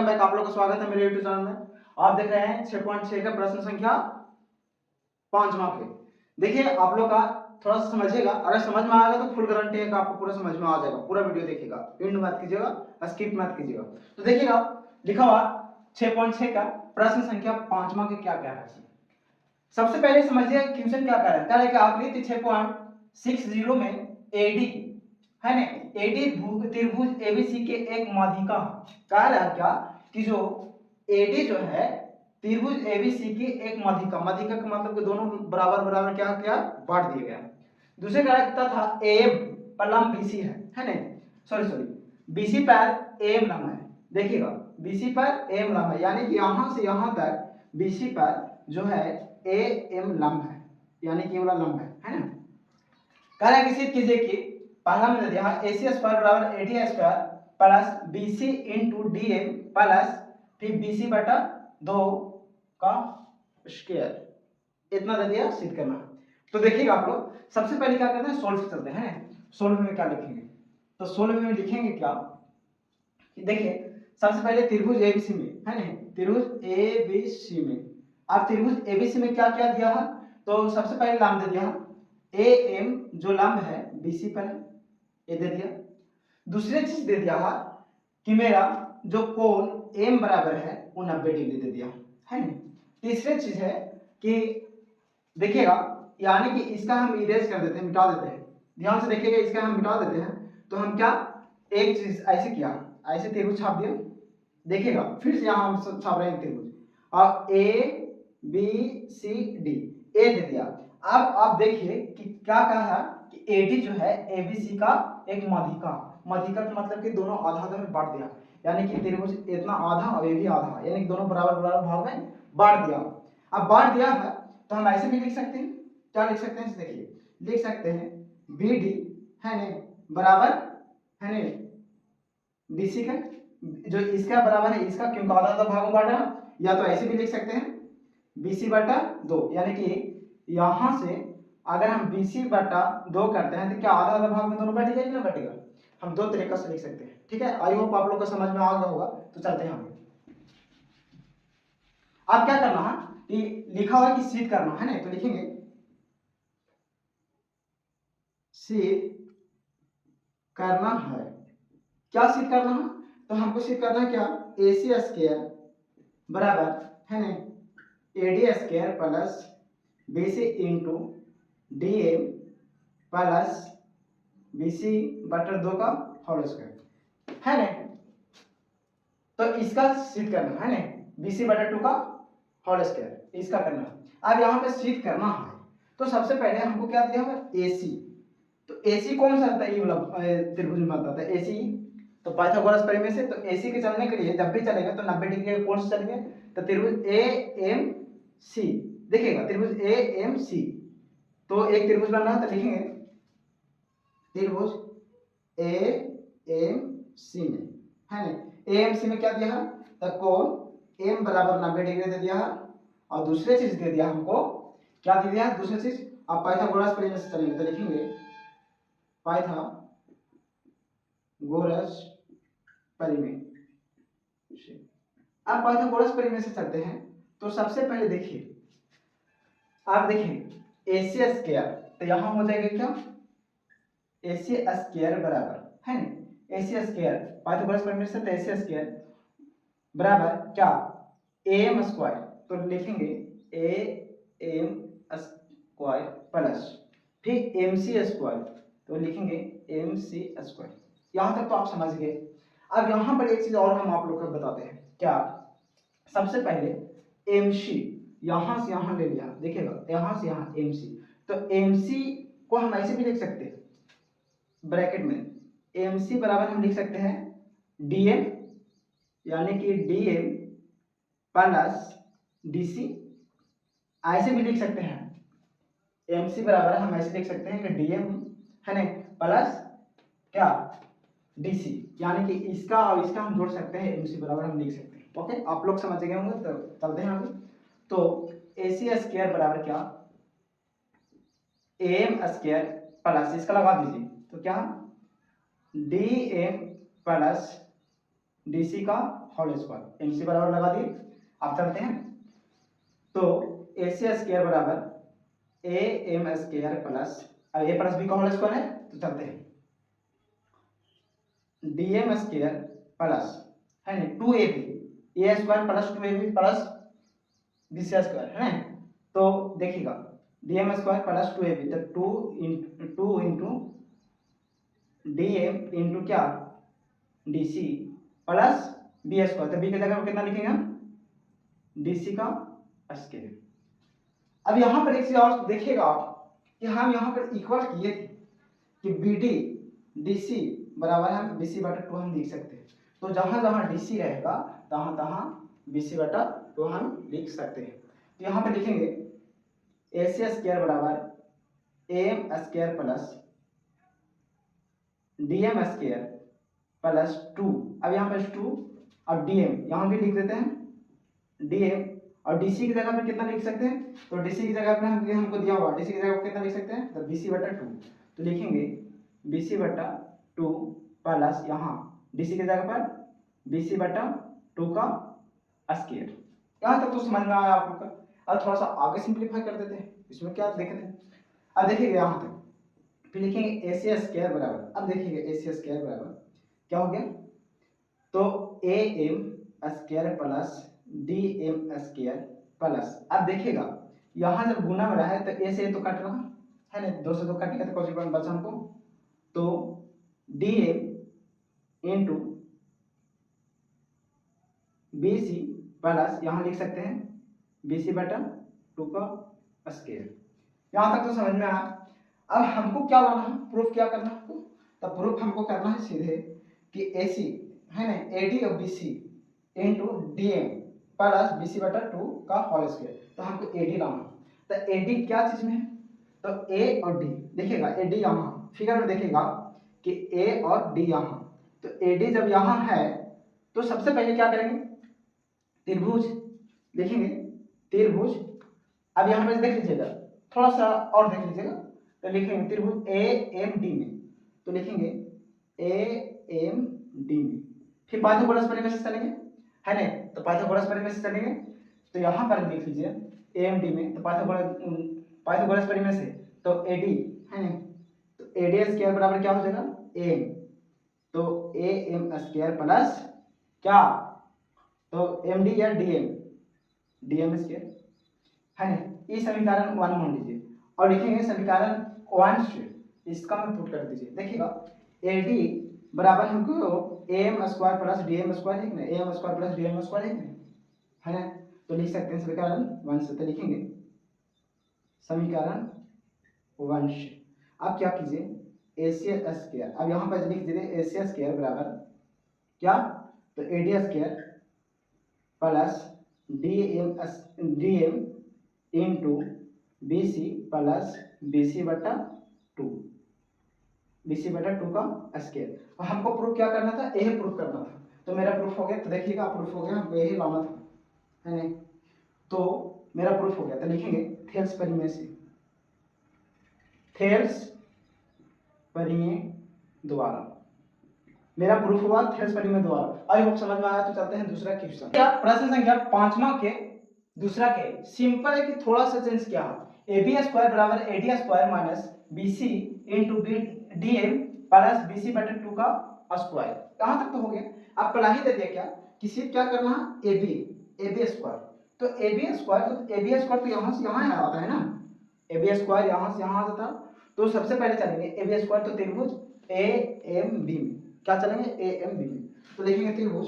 Welcome back. आप लोग का स्वागत है मेरे यूट्यूब चैनल में। आप देख रहे हैं 6.6 का प्रश्न संख्या 5 के। देखिए आप लोग का थोड़ा सा समझिएगा, अगर समझ में आएगा तो फुल गारंटी है कि आपको पूरा समझ में आ जाएगा। पूरा वीडियो देखिएगा, एंड मत कीजिएगा, स्किप मत कीजिएगा। तो देखिएगा लिखा हुआ 6.6 का प्रश्न संख्या 5 के क्या क्या है। सबसे पहले समझिए क्वेश्चन क्या कह रहा है कि आकृति 6.60 में एडी है ना, एडी त्रिभुज एबीसी के एक माध्यिका कह रहा है क्या कि जो एडी जो है त्रिभुज एबीसी की एक माध्यिका, माध्यिका का मतलब कि दोनों बराबर बराबर क्या क्या बांट दिए गए। दूसरे का था एम पर लंब बीसी है ना, सॉरी बीसी पर एम लंब है। देखिएगा बीसी पर एम लंब है, यानी कि यहां से यहां तक बीसी पर जो है ए एम लंब है, यानी कि वाला लंब है ना। कह रहा है कि सिद्ध कीजिए कि पहला में दे दिया AC स्क्वायर बराबर AD square plus BC into DM plus फिर BC बटा 2 का स्क्वायर, इतना दे दिया, सिद्ध करना। तो देखिएगा आप लोग सबसे पहले क्या करते हैं, सोल्व करते हैं। सोल्व में क्या लिखेंगे, तो सोल्व में लिखेंगे क्या कि देखिए सबसे पहले त्रिभुज ABC में है ना, त्रिभुज ABC में, अब त्रिभुज ABC में क्या क्या दिया है, तो सबसे पहले लंब दे दिया AM जो लंब है BC पर है, ये दे दिया। दूसरी चीज दे दिया है कि मेरा जो कोण M बराबर है वो 90 डिग्री दे दिया है ना। तीसरी चीज है कि देखिएगा, यानी कि इसका हम इरेज कर देते हैं, मिटा देते हैं। ध्यान से देखिएगा, इसका हम मिटा देते हैं तो हम क्या एक चीज ऐसे किया, ऐसे त्रिभुज छाप दिया। देखिएगा फिर से यहाँ हम छाप रहे हैं त्रिभुज, और ABCD ए दे दिया। अब आप देखिए कि क्या कहा है कि AD जो है ABC का एक माध्यिका, माध्यिका का मतलब कि दोनों आधा आधा में बांट दिया, यानी कि त्रिभुज इतना आधा और ये भी आधा, यानी कि दोनों बराबर बराबर भाग में बांट दिया। अब बांट दिया है तो हम ऐसे भी लिख सकते हैं, क्या लिख सकते हैं, देखिए लिख सकते हैं BD है ना बराबर है ना BC का, जो इसका बराबर है इसका, क्योंकि आधा आधा भाग में बांटा है। या तो ऐसे भी लिख सकते हैं BC बटा 2, यानी कि यहां से अगर हम BC बटा 2 करते हैं तो क्या आधा आधा भाग में दोनों बैठ जाएगा ना बैठेगा। हम दो तरीका से लिख सकते हैं, ठीक है। आई होप आप लोग को समझ में आ गया होगा। तो चलते हैं आगे। अब क्या करना है कि लिखा हुआ है कि सिद्ध करना है ना, तो लिखेंगे सिद्ध करना है। क्या सिद्ध करना है, तो हमको सिद्ध करना है क्या, AC स्क्वायर बराबर है ना AD square plus BC into DM plus BC बटा 2 का होल स्क्वायर है ना। तो इसका सिद्ध करना है ना, BC बटा 2 का होल स्क्वायर इसका करना है। अब यहाँ पे सिद्ध करना है तो सबसे पहले हमको क्या दिया है AC, तो AC कौन सा होता है, ये वाला त्रिभुज में आता है AC, तो पाइथागोरस प्रमेय से। तो AC के चलने के लिए जब भी चलेगा तो 90 डिग्री के कोण से चलेंगे। तो त्रिभुज AMC, देखिएगा त्रिभुज AMC, तो एक त्रिभुज बन रहा है, तो लिखेंगे त्रिभुज AMC में है ना, AMC में क्या दिया है, तो कोण M बराबर 90 डिग्री दे दिया है। और दूसरी चीज दे दिया हमको, क्या दे दिया दूसरी चीज, आप पाइथागोरस प्रमेय से चलेंगे तो लिखेंगे पाइथागोरस प्रमेय। अब पाइथागोरस प्रमेय से चलते हैं तो सबसे पहले देखिए, आप देखिए AC स्क्वायर, तो यहां हो जाएगा क्या AC स्क्वायर बराबर है ना, AC स्क्वायर पाइथागोरस प्रमेय से, तो AC स्क्वायर बराबर क्या AM स्क्वायर, तो लिखेंगे AM स्क्वायर प्लस फिर MC स्क्वायर, तो लिखेंगे MC स्क्वायर। यहां तक तो आप समझ गए। अब यहां पर एक चीज और हम आप लोग को बताते हैं, क्या सबसे पहले MC यहां से यहां ले लिया, देखिएगा यहां से यहां MC, तो MC को हम ऐसे भी लिख सकते हैं ब्रैकेट में, MC बराबर हम लिख सकते हैं DM, यानी कि DM प्लस DC, ऐसे भी लिख सकते हैं MC बराबर हम ऐसे लिख सकते हैं कि DM है ना प्लस क्या DC, यानी कि इसका और इसका हम जोड़ सकते हैं, MC बराबर हम लिख सकते हैं। ओके, आप लोग समझ गए होंगे। तो चलते हैं आगे। तो AC स्क्वायर बराबर क्या AM स्क्वायर प्लस इसका लगा दीजिए, तो क्या DM प्लस DC का होल स्क्वायर, एम सी बराबर लगा दिए। अब चलते हैं, तो ए सी स्क्वायर बराबर ए एम स्क्वायर प्लस, अब ए प्लस बी का होल स्क्वायर है तो चलते हैं, डी एम स्क्वायर प्लस है ना 2ab A square plus 2ab plus B C square है ना। तो देखिएगा D M square plus 2ab, तो 2 इंटू डी एम इंटू क्या D C plus B square, तो बी की जगह पर कितना लिखेंगे हम, डी सी का स्क्वायर। अब यहाँ पर एक चीज और देखिएगा आप कि हम यहाँ पर इक्वल किए थे कि बी डी डी सी बराबर है बी सी बटा 2 हम लिख सकते हैं, तो जहां जहां डी सी रहेगा तहां तहां बी सी बटा 2 हम लिख सकते हैं। तो यहाँ पे लिखेंगे ए सी स्क्वायर बराबर A M square plus D M square plus 2, अब यहाँ पे 2 और डी एम यहाँ भी लिख देते हैं डी एम, और डीसी की जगह पे कितना लिख सकते हैं, तो डीसी की जगह पे हमको दिया हुआ डीसी की जगह पे कितना लिख सकते हैं, तो बीसी बटा 2, तो लिखेंगे बीसी बटा 2 प्लस यहाँ डीसी की जगह पर बीसी बटा 2 का स्क्वायर। यहाँ तक तो समझ में आया आप लोग का। अब थोड़ा सा आगे सिंप्लीफाई कर देते हैं, इसमें क्या देखते हैं, अब देखिएगा यहाँ तक, फिर लिखेंगे ए सी स्क्वायर बराबर, अब देखिएगा ए सी स्क्वायर बराबर क्या हो गया, तो A M square plus D M square plus, अब देखिएगा यहाँ जब गुना में रहा है तो ए से तो कट रहा है ना, 2 से 2 कटेगा तो कॉन्सिक्वेंट बचा हमको, तो D M into B C plus यहाँ लिख सकते हैं बी सी बटा 2 का स्क्वायर। यहाँ तक तो समझ में आया। अब हमको क्या लाना है, प्रूफ क्या करना है हमको, तो प्रूफ हमको करना है सीधे कि ए सी है ना ए डी और B C into D M plus B C बटा 2 का होल स्क्वायर, तो हमको ए डी लाना है। तो ए डी क्या चीज में है, तो ए और डी, देखिएगा ए डी यहाँ फिगर में देखिएगा कि ए और डी यहाँ, तो ए डी जब यहाँ है तो सबसे पहले क्या करेंगे, त्रिभुज देखेंगे, त्रिभुज, अब यहाँ पे देख लीजिएगा थोड़ा सा और देख लीजिएगा, तो लिखेंगे त्रिभुज ए एम डी में, तो लिखेंगे ए एम डी में, फिर पाइथागोरस परिमेय से चलेंगे है ना, तो पाइथागोरस परिमेय से चलेंगे, तो यहाँ पर लिख लीजिए ए एम डी में, तो पाइथागोरस परिमेय से तो ए डी है ना, तो ए डी स्क्वायर बराबर क्या हो जाएगा ए एम, तो ए एम स्क्वायर प्लस क्या, तो एम डी या डी एम स्क्वायर है ना, ये समीकरण 1 मान लीजिए, और लिखेंगे समीकरण 1 से इसका में पुट कर दीजिए, देखिएगा ए डी बराबर हमको A M square plus D M square है कि नहीं, A M square plus D M square है कि नहीं, है ना, तो लिख सकते हैं समीकरण 1 से, तो लिखेंगे समीकरण 1 से। अब क्या कीजिए ए सी स्क्वायर, अब यहाँ पर लिख दीजिए ए सी स्क्वायर बराबर क्या, तो A D square plus D M into B C plus B C बटा 2 का स्क्वायर। और हमको प्रूफ क्या करना था, यही प्रूफ करना था, तो मेरा प्रूफ हो गया, तो देखिएगा प्रूफ हो गया, हमको यही लाना था है नहीं, तो मेरा प्रूफ हो गया, तो लिखेंगे थेल्स परिमेय से, थेल्स परिमेय द्वारा मेरा प्रूफ हुआ थेल्स परिमेय द्वारा। आई होप समझ में आया। तो चलते हैं दूसरा क्वेश्चन, प्रश्न संख्या 5वां के दूसरा के सिंपल है कि थोड़ा सा चेंज किया है, ए बी स्क्वायर बराबर A D square minus B C into B D M plus B C बटे 2 का स्क्वायर, कहाँ तक तो हो गया। अब पहला ही दे दिया क्या कि सिर्फ क्या करना है ए बी स्क्वायर, तो ए बी स्क्वायर तो यहाँ से यहाँ आता है ना, ए बी स्क्वायर यहाँ से यहाँ आ जाता, तो सबसे पहले चलेंगे ए बी स्क्वायर, तो त्रिभुज ए एम बी में क्या चलेंगे ए एम बी में, तो लिखेंगे त्रिभुज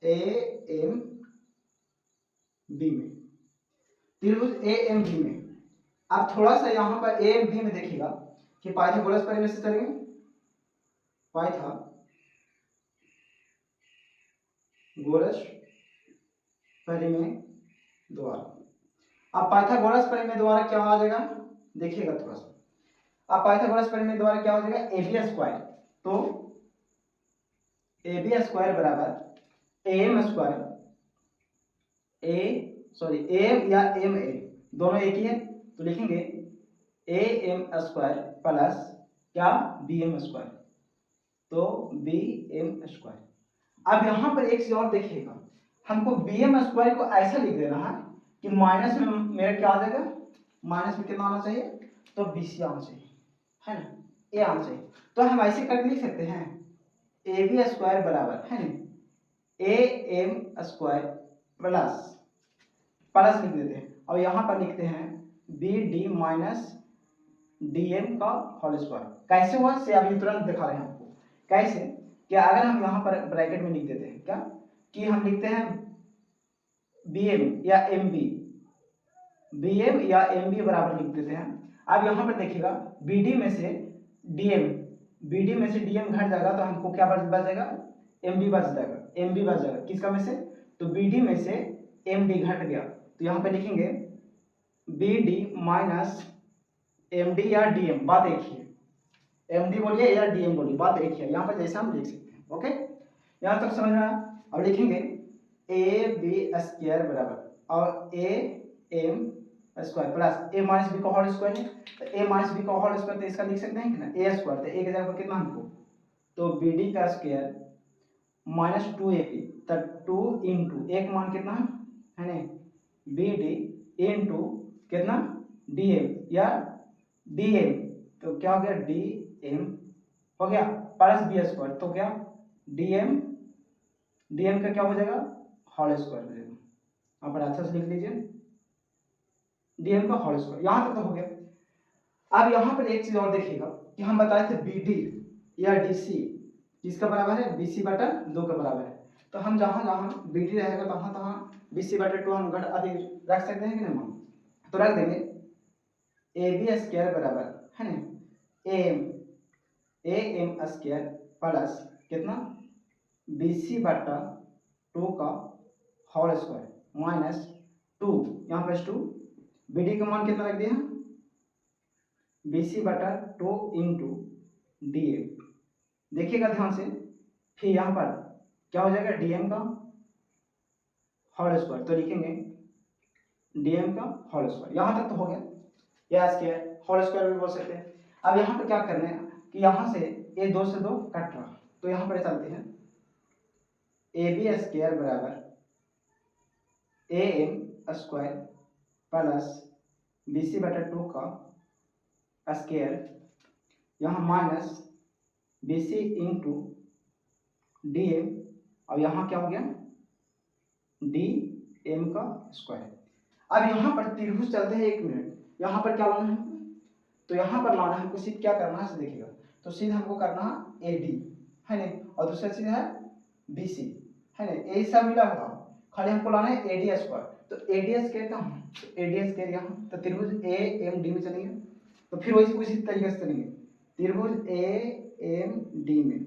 ए एम बी में, त्रिभुज ए एम बी में। अब थोड़ा सा यहाँ पर ए एम बी में देखिएगा कि पाइथागोरस परिमेय से चलेंगे, पाइथागोरस परिमेय द्वारा। अब पाइथागोरस परिमेय द्वारा क्या आ जाएगा, देखिएगा थोड़ा सा, अब पाइथागोरस परिमेय द्वारा क्या हो जाएगा ए बी स्क्वायर, तो ए बी स्क्वायर बराबर A M square, A M या एम ए दोनों एक ही है, तो लिखेंगे ए एम स्क्वायर प्लस क्या बी एम स्क्वायर, तो बी एम स्क्वायर। अब यहाँ पर एक चीज और देखिएगा, हमको बी एम स्क्वायर को ऐसा लिख देना है कि माइनस में मेरा क्या आ जाएगा, माइनस में कितना आना चाहिए, तो बी सी आना चाहिए, है ना, ए आना चाहिए। तो हम ऐसे करके लिख सकते हैं ए बी स्क्वायर बराबर, है ना, A M square plus plus लिख देते हैं और यहाँ पर लिखते हैं B D minus D M का होल स्क्वायर। कैसे हुआ से अभी तुरंत दिखा रहे हैं आपको कैसे, कि अगर हम यहाँ पर ब्रैकेट में लिख देते हैं क्या, कि हम लिखते हैं बी एम या एम बी, बी एम या एम बी बराबर लिख देते हैं। अब यहाँ पर देखिएगा बी डी में से डी एम, बी डी में से डी एम घट जाएगा तो हमको क्या बच जाएगा, एम बी बच जाएगा, एम बी बच जाएगा किसका में से, तो बी डी में से एम डी घट गया तो यहाँ पे लिखेंगे B D minus M D या डी एम, बात एक ही है, एम डी बोलिए या डी एम बोलिए, बात एक ही है, यहाँ पर जैसे हम लिख सकते हैं। ओके, यहाँ तक समझ में आया। अब लिखेंगे ए बी स्क्वायर बराबर और A M square plus A minus B का होल स्क्वायर है, तो ए माइनस बी का होल स्क्वायर तो इसका लिख सकते हैं कि ना ए स्क्वायर, तो ए की जगह पर कितना हमको, तो बी डी का square minus two A B, तो टू इंटू एक मान कितना है ना बी डी इंटू कितना डी एम या डी एम, तो क्या हो गया डी एम हो गया प्लस बी स्क्वायर, तो क्या डी एम का क्या हो जाएगा होल स्क्वायर हो जाएगा। यहाँ पर अच्छा से लिख लीजिए डी एम का होल स्क्वायर, यहाँ तक तो हो गया। अब यहाँ पर एक चीज और देखिएगा कि हम बताए थे बी डी या डी सी किसका बराबर है, बी सी बटा 2 के बराबर है, तो हम जहाँ जहाँ बी डी रहेगा तहाँ तहाँ बी सी बटा 2 हम घट अधिक रख सकते हैं कि नहीं, तो रख देंगे ए बी स्क्वायर बराबर है ना ए एम स्क्वायर प्लस कितना बी सी बटा 2 का होल स्क्वायर माइनस 2, यहाँ पर 2 बी डी का मान कितना रख दिया बी सी बटा 2 इंटू डी एम, देखिएगा ध्यान से, फिर यहाँ पर क्या हो जाएगा डी एम का होल स्क्वायर, तो लिखेंगे डी एम का होल स्क्वायर, यहाँ तक तो हो गया, या स्क्वायर होल स्क्वायर भी बोल सकते हैं। अब यहाँ पर क्या करना है कि यहाँ से ए 2 से 2 कट रहा, तो यहाँ पर चलते हैं ए बी स्क्वायर बराबर A M square plus B C बटा 2 का स्क्वायर, यहाँ minus B C into D M, और यहाँ क्या हो गया डी एम का स्क्वायर। अब यहाँ पर त्रिभुज चलते हैं, एक मिनट, यहाँ पर क्या लाना है, तो यहाँ पर लाना है हमको सीध क्या करना है देखिएगा, तो सीध हमको करना है ए डी है ना, और दूसरा चीज है बी सी है ना, ए सब मिला हुआ, खाली हमको लाना है ए डी स्क्वायर, तो ए डी स्क्वायर कहाँ, तो ए डी स्क्वायर यहाँ, तो त्रिभुज ए एम डी में चलेंगे, तो फिर वैसे उसी तरीके से चलेंगे त्रिभुज ए एम डी में,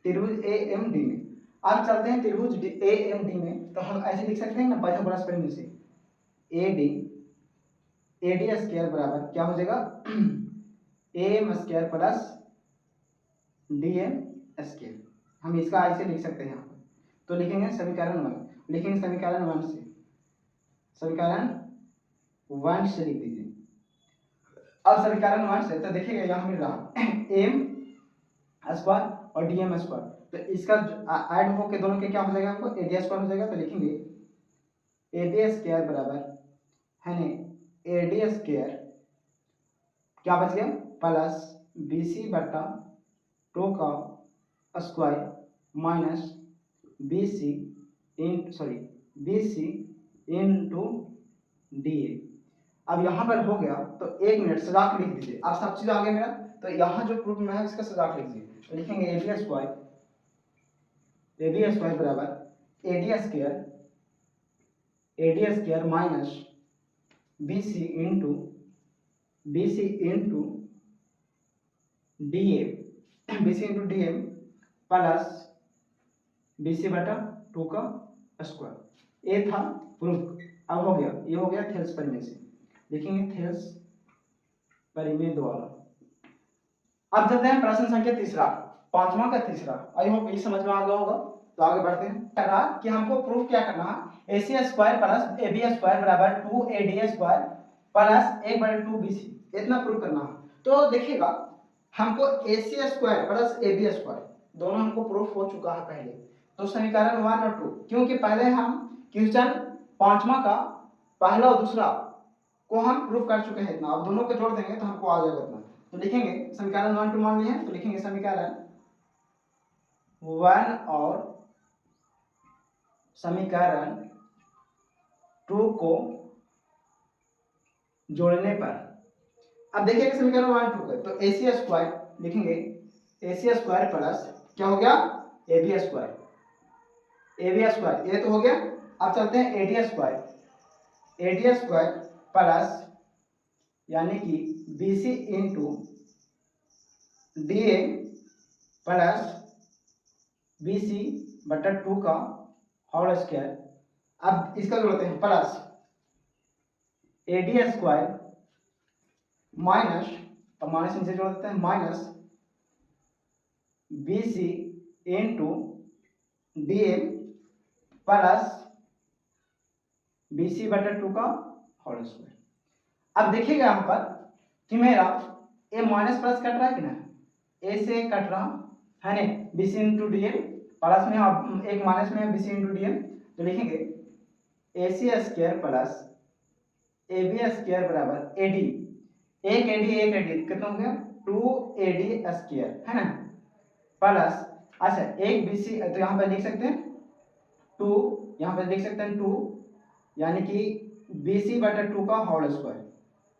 त्रिभुज ए एम डी में। अब चलते हैं त्रिभुज ए एम डी में, तो हम ऐसे लिख सकते हैं ना बाजू परस्पर में से ए डी स्क्वायर बराबर क्या हो जाएगा A M square plus D M square, हम इसका ऐसे लिख सकते हैं यहाँ पर, तो लिखेंगे समीकरण 1, लिखेंगे समीकरण 1 से, समीकरण 1 से लिख दीजिए। अब समीकरण 1 से तो देखिएगा यहाँ मिल रहा एम स्क्वायर और डी एम स्क्वायर, तो इसका ऐड होके दोनों के क्या हो जाएगा हमको ए डी स्क्वायर हो जाएगा, तो लिखेंगे ए डी स्क्वायर बराबर है ना ए डी स्क्वायर क्या बच गया प्लस बी सी बटा 2 का square minus B C into D A. अब यहाँ पर हो गया, तो एक मिनट सजा के लिख दीजिए, अब सब चीज आ गया मेरा, तो यहाँ जो प्रूफ में है इसका सजा के लिख दीजिए, तो लिखेंगे ए बी स्क्वायर बराबर A D square minus B C into D M plus B C बटा 2 का स्क्वायर, ये था प्रूफ। अब हो गया, ये हो गया थेल्स परिमेय से, लिखेंगे थेल्स परिमेय द्वारा। अब चलते हैं प्रश्न संख्या तीसरा, पांचवा का तीसरा, आई होप ये समझ में आ गया होगा, तो आगे बढ़ते हैं। कह रहा कि हमको प्रूफ क्या करना है, A C square plus A B square बराबर 2 A D square plus 1/2 B C, इतना प्रूफ करना है। तो देखिएगा हमको AC square plus AB square दोनों हमको प्रूफ हो चुका है पहले। तो समीकरण 1 और 2, क्योंकि पहले हम क्वेश्चन 5वां का पहला और दूसरा को हम प्रूफ कर चुके हैं इतना, अब दोनों को जोड़ देंगे तो हमको आ जाएगा इतना। तो लिखेंगे समीकरण 1 2 मान लिए हैं, तो लिखेंगे समीकरण 1 और समीकरण 2 को जोड़ने पर अब देखिए समीकरण 1 2 का, तो AC स्क्वायर लिखेंगे, AC स्क्वायर प्लस क्या हो गया AB स्क्वायर, AB स्क्वायर ये तो हो गया। अब चलते हैं AD square, AD square plus यानी कि BC into DA plus BC बटा 2 का होल स्क्वायर। अब इसका जोड़ते हैं प्लस AD स्क्वायर माइनस, अब माइनस इनसे जोड़ देते हैं, minus BC into DA plus BC बटा 2 का होल स्क्वायर। अब देखिएगा यहाँ पर कि मेरा ए माइनस प्लस कट रहा है कि ना, ए से कट रहा है ना, BC इंटू DA प्लस में अब एक माइनस में BC इंटू DA, तो लिखेंगे AC square plus AB square बराबर AD, एक AD कितना हो गया 2AD स्क्वायर है ना, प्लस अच्छा एक BC, तो यहाँ पर लिख सकते हैं 2, यहाँ पर लिख सकते हैं 2 यानी कि BC बटा 2 का होल स्क्वायर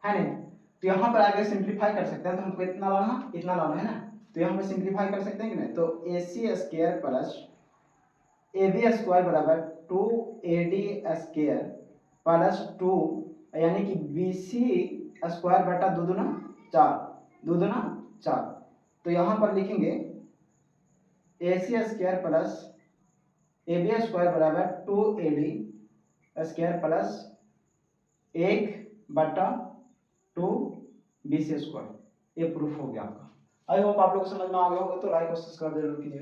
है ना। तो यहाँ पर आगे सिंप्लीफाई कर सकते हैं, तो हमको इतना लाना है ना, तो यहाँ पर सिंप्लीफाई कर सकते हैं कि नहीं, तो AC square plus AB square बराबर 2AD स्क्वायर प्लस 2 यानी कि BC स्क्वायर बटा 2 दूना 4, तो यहाँ पर लिखेंगे AC square plus AB square बराबर 2AD स्क्वायर प्लस 1 बटा 2 BC स्क्वायर। ये प्रूफ हो गया आपका। आई होप आप लोग को समझ में आ गया होगा, तो लाइक और सब्सक्राइब जरूर कीजिएगा।